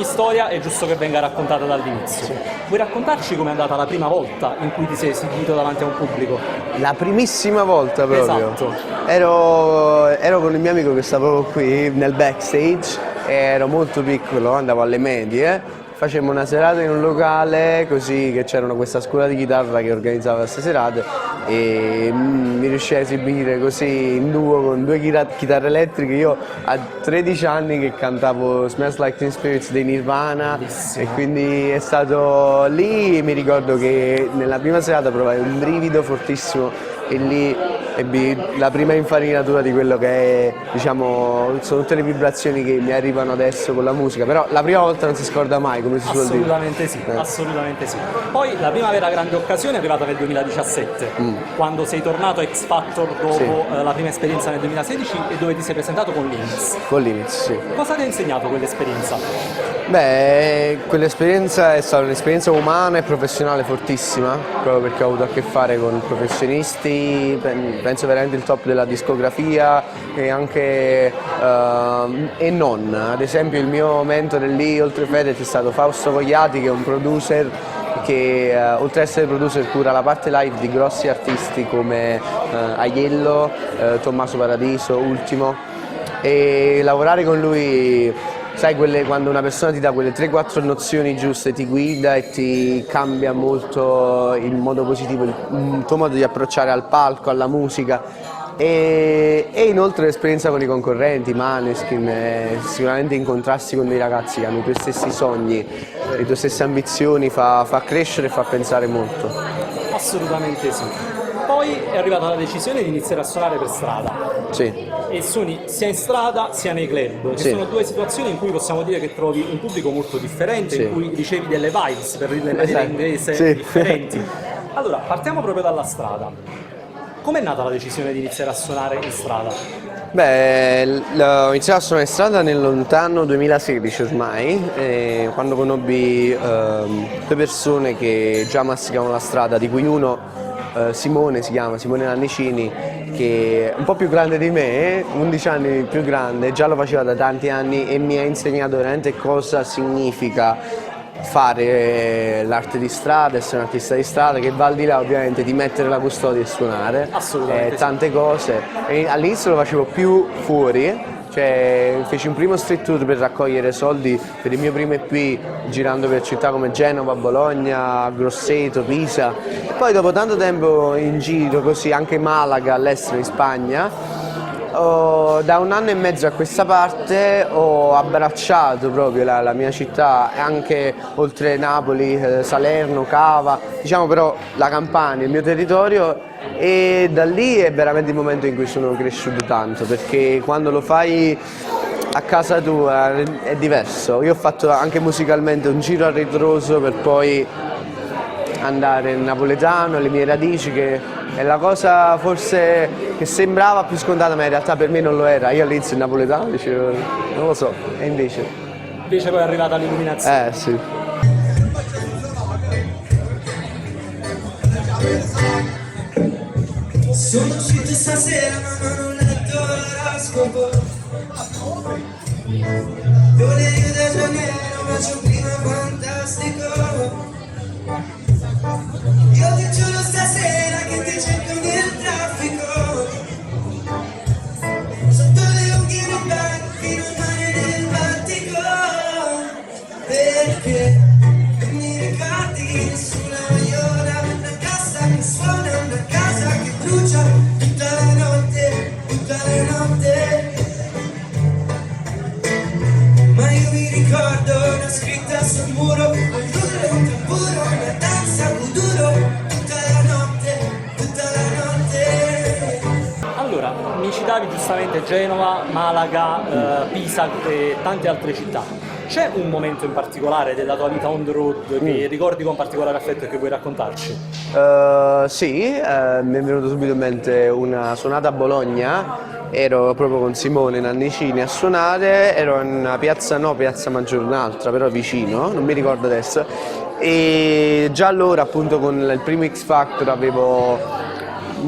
ogni storia è giusto che venga raccontata dall'inizio. Vuoi raccontarci com'è andata la prima volta in cui ti sei esibito davanti a un pubblico? La primissima volta proprio. Esatto. Ero con il mio amico che stava qui nel backstage, ero molto piccolo, andavo alle medie, facemmo una serata in un locale così che c'erano questa scuola di chitarra che organizzava queste serate e mi riuscii a esibire così in duo con due chitarre elettriche. Io a 13 anni che cantavo Smells Like Teen Spirits dei Nirvana. Bellissimo. E quindi è stato lì, mi ricordo che nella prima serata provai un brivido fortissimo e lì ebbi la prima infarinatura di quello che è, diciamo, sono tutte le vibrazioni che mi arrivano adesso con la musica, però la prima volta non si scorda mai, come si suol dire. Assolutamente sì, assolutamente sì. Poi la prima vera grande occasione è arrivata nel 2017, quando sei tornato a X Factor dopo Sì. la prima esperienza nel 2016 e dove ti sei presentato con Limits. Con Limits, sì. Cosa ti ha insegnato quell'esperienza? Beh, quell'esperienza è stata un'esperienza umana e professionale fortissima, proprio perché ho avuto a che fare con professionisti, penso veramente il top della discografia e anche e non. Ad esempio il mio mentore lì, oltre Fedez, è stato Fausto Vogliati, che è un producer che oltre ad essere producer cura la parte live di grossi artisti come Aiello, Tommaso Paradiso, Ultimo, e lavorare con lui. Sai, quando una persona ti dà quelle 3-4 nozioni giuste, ti guida e ti cambia molto il modo positivo, il tuo modo di approcciare al palco, alla musica e inoltre l'esperienza con i concorrenti, Maneskin, sicuramente incontrarsi con dei ragazzi che hanno i tuoi stessi sogni, le tue stesse ambizioni, fa crescere e fa pensare molto. Assolutamente sì. Poi è arrivata la decisione di iniziare a suonare per strada. Sì. E suoni sia in strada sia nei club, che Sì. sono due situazioni in cui possiamo dire che trovi un pubblico molto differente, Sì. in cui ricevi delle vibes, per dire Esatto. in inglese, Sì. differenti. Allora, partiamo proprio dalla strada. Com'è nata la decisione di iniziare a suonare in strada? Beh, ho iniziato a suonare in strada nel lontano 2016 ormai, quando conobbi due persone che già masticavano la strada, di cui uno Simone si chiama, Simone Nannicini, che è un po' più grande di me, 11 anni più grande, già lo faceva da tanti anni e mi ha insegnato veramente cosa significa fare l'arte di strada, essere un artista di strada, che va al di là ovviamente di mettere la custodia e suonare, Assolutamente sì. tante cose. E all'inizio lo facevo più fuori, cioè feci un primo street tour per raccogliere soldi per il mio primo EP girando per città come Genova, Bologna, Grosseto, Pisa e poi dopo tanto tempo in giro così anche Malaga all'estero in Spagna da un anno e mezzo a questa parte ho abbracciato proprio la mia città, anche oltre Napoli, Salerno, Cava, diciamo però la Campania, il mio territorio, e da lì è veramente il momento in cui sono cresciuto tanto, perché quando lo fai a casa tua è diverso. Io ho fatto anche musicalmente un giro a ritroso per poi andare in napoletano, le mie radici, che è la cosa forse che sembrava più scontata, ma in realtà per me non lo era. Io all'inizio in napoletano dicevo, non lo so, e invece. Invece poi è arrivata l'illuminazione. Sì. Sono uscito stasera ma non ho letto l'oroscopo. Io le Rio de Janeiro ma c'è un clima fantastico. Io ti giuro stasera che ti cerco nel traffico. Sotto le unghie nei banchi, non mare nel Baltico. Perché non mi ricordi nessuna magliona, una cassa che suona, una casa che brucia tutta la notte, tutta la notte. Ma io mi ricordo una scritta sul muro, un tamburo, una danza, kuduro, tutta la notte. Allora, mi citavi giustamente Genova, Malaga, Pisa e tante altre città. C'è un momento in particolare della tua vita on the road che ricordi con particolare affetto e che vuoi raccontarci? Sì, mi è venuto subito in mente una suonata a Bologna, ero proprio con Simone Nannicini a suonare, ero in una piazza, no, piazza Maggiore un'altra, però vicino, non mi ricordo adesso, e già allora appunto con il primo X Factor avevo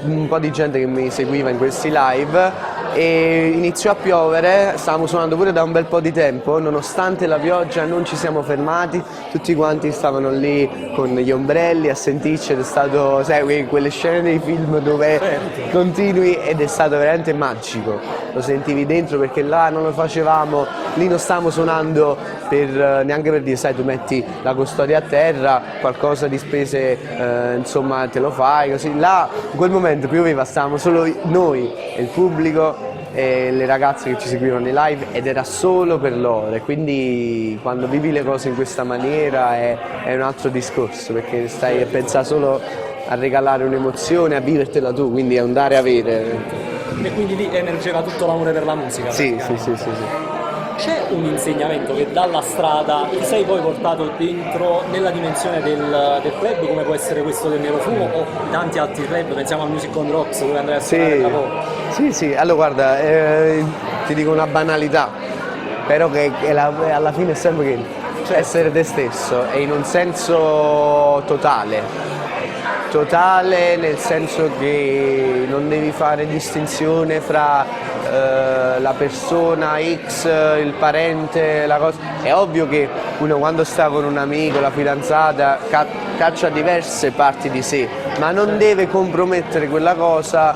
un po' di gente che mi seguiva in questi live e iniziò a piovere, stavamo suonando pure da un bel po' di tempo, nonostante la pioggia non ci siamo fermati, tutti quanti stavano lì con gli ombrelli a sentirci, ed è stato, sai, quelle scene dei film dove continui, ed è stato veramente magico, lo sentivi dentro perché là non lo facevamo, lì non stavamo suonando neanche per dire, sai, tu metti la custodia a terra, qualcosa di spese insomma te lo fai, così. Là in quel momento pioveva, stavamo solo noi e il pubblico e le ragazze che ci seguivano nei live, ed era solo per loro, e quindi quando vivi le cose in questa maniera è un altro discorso, perché stai a pensare solo a regalare un'emozione, a vivertela tu, quindi è un dare e avere. E quindi lì emergeva tutto l'amore per la musica. Sì. C'è un insegnamento che dalla strada ti sei poi portato dentro nella dimensione del club, come può essere questo del Nero Fumo o tanti altri club, pensiamo al Music on Rocks dove andrai a suonare il lavoro? Sì, allora guarda, ti dico una banalità, però che alla fine è sempre che essere te stesso, e in un senso totale nel senso che non devi fare distinzione fra la persona X, il parente, la cosa. È ovvio che uno quando sta con un amico, la fidanzata, caccia diverse parti di sé, ma non deve compromettere quella cosa,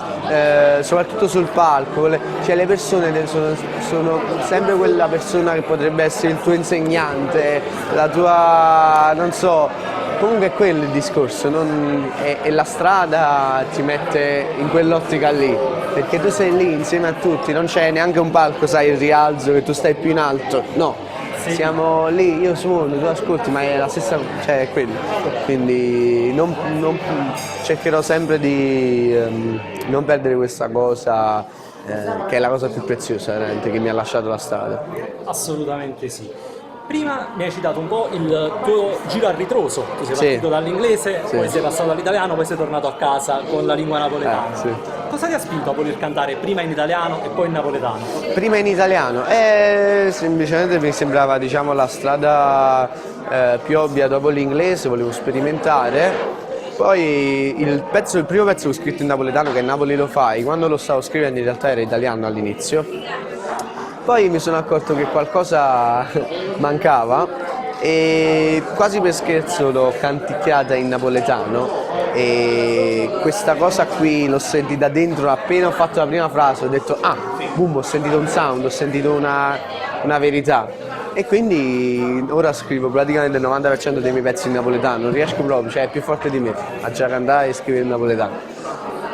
soprattutto sul palco. Cioè le persone sono sempre quella persona che potrebbe essere il tuo insegnante, la tua, non so. Comunque è quello il discorso, e la strada ti mette in quell'ottica lì, perché tu sei lì insieme a tutti, non c'è neanche un palco, sai, il rialzo, che tu stai più in alto, no, siamo lì, io suono, tu ascolti, ma è la stessa, cioè è quello, quindi cercherò sempre di non perdere questa cosa, che è la cosa più preziosa veramente che mi ha lasciato la strada. Assolutamente sì. Prima mi hai citato un po' il tuo giro a ritroso, tu sei partito dall'inglese, poi sei passato all'italiano, poi sei tornato a casa con la lingua napoletana. Cosa ti ha spinto a voler cantare prima in italiano e poi in napoletano? Prima in italiano? Semplicemente mi sembrava, diciamo, la strada più ovvia dopo l'inglese, volevo sperimentare. Poi il primo pezzo che ho scritto in napoletano, che è Napoli lo fai, quando lo stavo scrivendo in realtà era italiano all'inizio. Poi mi sono accorto che qualcosa mancava e quasi per scherzo l'ho canticchiata in napoletano, e questa cosa qui l'ho sentita dentro appena ho fatto la prima frase, ho detto boom, ho sentito un sound, ho sentito una verità, e quindi ora scrivo praticamente il 90% dei miei pezzi in napoletano, non riesco proprio, cioè è più forte di me a già cantare e scrivere in napoletano.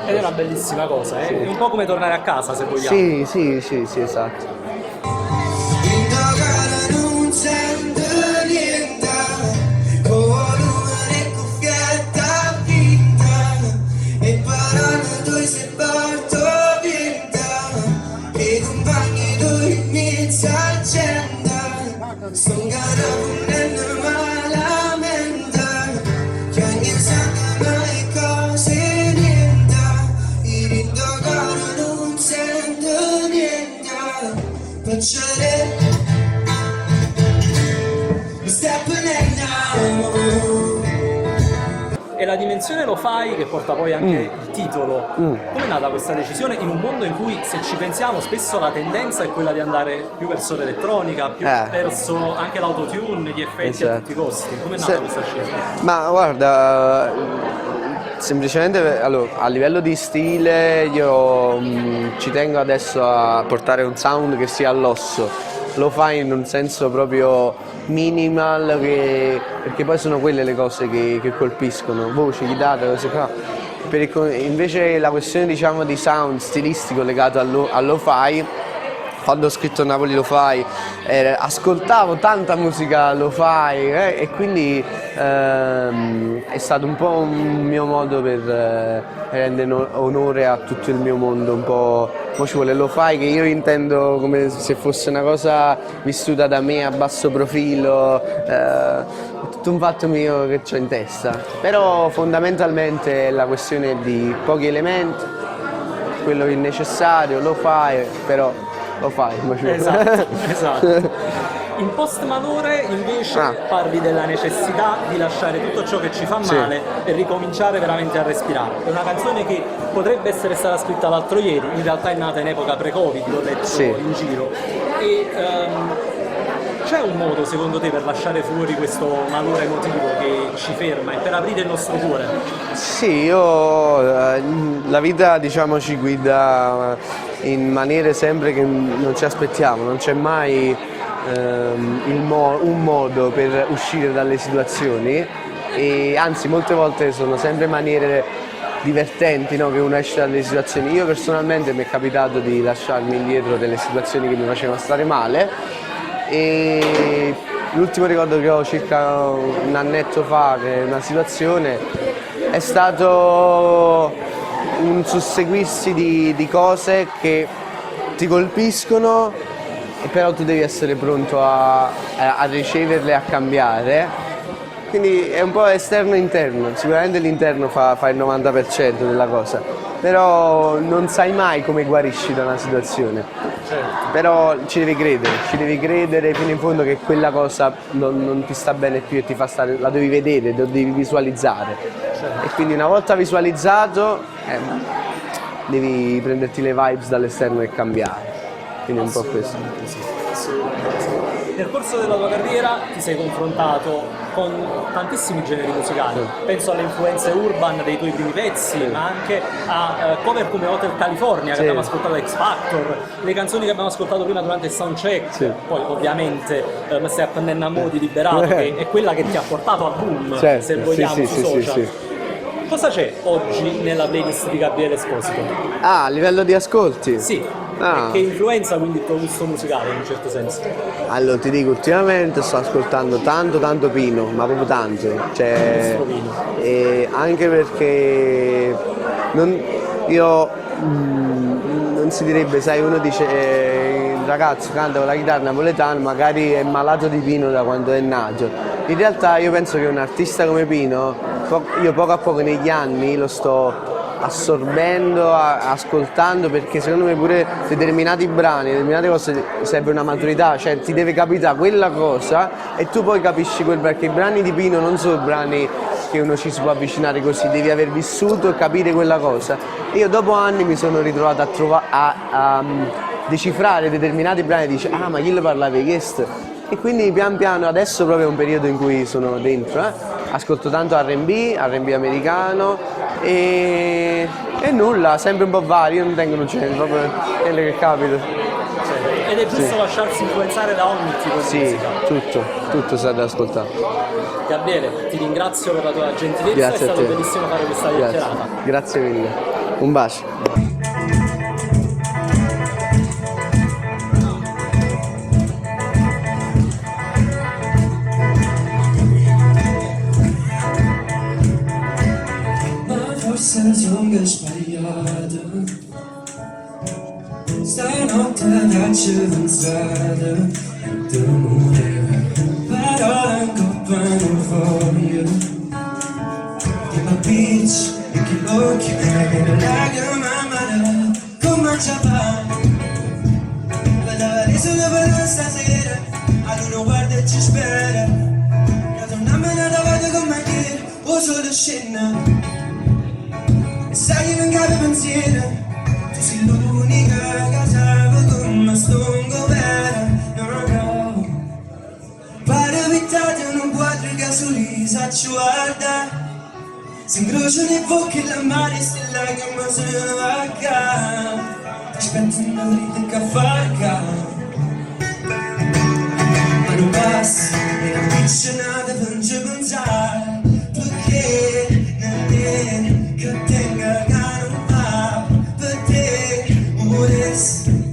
Ed è una bellissima cosa, è un po' come tornare a casa, se vogliamo. Sì, esatto. Non sento niente, con volume e cuffietta finta, e parlando tu sei porto vinta, e un bagno tu inizia a accendere, sto carabinando malamente, che ogni sangue mai cose niente, e rindo cara non sento niente, facciare. E la dimensione lo fai, che porta poi anche il titolo. Come è nata questa decisione in un mondo in cui, se ci pensiamo, spesso la tendenza è quella di andare più verso l'elettronica, più verso anche l'autotune, gli effetti a tutti i costi? Come è nata questa scelta? Ma guarda, semplicemente allora, a livello di stile io ci tengo adesso a portare un sound che sia all'osso. Lo fai in un senso proprio minimal, perché poi sono quelle le cose che colpiscono, voci, chitarre, cose qua. Invece la questione, diciamo, di sound stilistico legato al lo-fi, quando ho scritto Napoli lo fai, ascoltavo tanta musica lo-fi, e quindi è stato un po' un mio modo per rendere onore a tutto il mio mondo, un po'. Mo ci vuole lo-fi, che io intendo come se fosse una cosa vissuta da me a basso profilo, tutto un fatto mio che ho in testa, però fondamentalmente è la questione di pochi elementi, quello che è necessario lo fai, però lo fai. Esatto. In Post Malore invece parli della necessità di lasciare tutto ciò che ci fa male e ricominciare veramente a respirare. È una canzone che potrebbe essere stata scritta l'altro ieri, in realtà è nata in epoca pre-Covid, l'ho letto in giro. E c'è un modo secondo te per lasciare fuori questo malore emotivo che ci ferma e per aprire il nostro cuore? Sì, la vita diciamo ci guida in maniere sempre che non ci aspettiamo, non c'è mai un modo per uscire dalle situazioni, e anzi molte volte sono sempre maniere divertenti, no? Che uno esce dalle situazioni. Io personalmente mi è capitato di lasciarmi indietro delle situazioni che mi facevano stare male, e l'ultimo ricordo che ho circa un annetto fa, che è una situazione, è stato un susseguirsi di cose che ti colpiscono, e però tu devi essere pronto a riceverle e a cambiare. Quindi è un po' esterno e interno, sicuramente l'interno fa il 90% della cosa, però non sai mai come guarisci da una situazione. Però ci devi credere fino in fondo che quella cosa non ti sta bene più e ti fa stare, la devi vedere, la devi visualizzare. E quindi una volta visualizzato devi prenderti le vibes dall'esterno e cambiare. Quindi è un po' questo. Nel corso della tua carriera ti sei confrontato con tantissimi generi musicali, penso alle influenze urban dei tuoi primi pezzi, ma anche a cover come Hotel California che abbiamo ascoltato a X Factor, le canzoni che abbiamo ascoltato prima durante il soundcheck, poi ovviamente Mr. Pennennamo di Liberato, che è quella che ti ha portato al boom, se vogliamo, sui social. Cosa c'è oggi nella playlist di Gabriele Esposito? A livello di ascolti? Sì. Che influenza quindi il tuo gusto musicale in un certo senso? Allora ti dico, ultimamente sto ascoltando tanto Pino, ma proprio tanto, cioè, e anche perché non si direbbe, sai, uno dice il ragazzo canta con la chitarra napoletana, magari è malato di Pino da quando è nato. In realtà io penso che un artista come Pino, io poco a poco negli anni lo sto assorbendo, ascoltando, perché secondo me pure determinati brani, determinate cose serve una maturità, cioè ti deve capitare quella cosa e tu poi capisci perché i brani di Pino non sono brani che uno ci si può avvicinare così, devi aver vissuto e capire quella cosa. Io dopo anni mi sono ritrovato a decifrare determinati brani e dice ma chi le parlava di questo? E quindi pian piano, adesso proprio è un periodo in cui sono dentro, ascolto tanto R&B americano e nulla, sempre un po' vario, io non tengo un genere, proprio quello che capita. Ed è giusto lasciarsi influenzare da ogni tipo di musica. Tutto serve da ascoltare. Gabriele, ti ringrazio per la tua gentilezza, è stato bellissimo fare questa chiacchierata. Grazie mille, un bacio. Lunga sbagliata, stanotte dacci avanzata e te muovevo, parole incoppano fuori di ma beach e che occhi e le lacrime amare come ciapà vado sulla bella stasera a luna guarda e ci spera io tornamene davanti con me che o solo scena. E sai che non capi pensiero, tu sei l'unica che sape come sto in governo, no. Pare abitato in un quadro che sorrisa ci guarda, si incrociano i bocche e la mare stella che mi sono vacca, ti aspetto una vita che farca, ma non passa, e non dice nada per ci pensare, perché non è che tenga calma per te,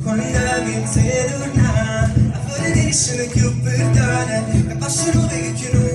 quando mi sei tornata a fare che riesce più per te, e passo nuove che non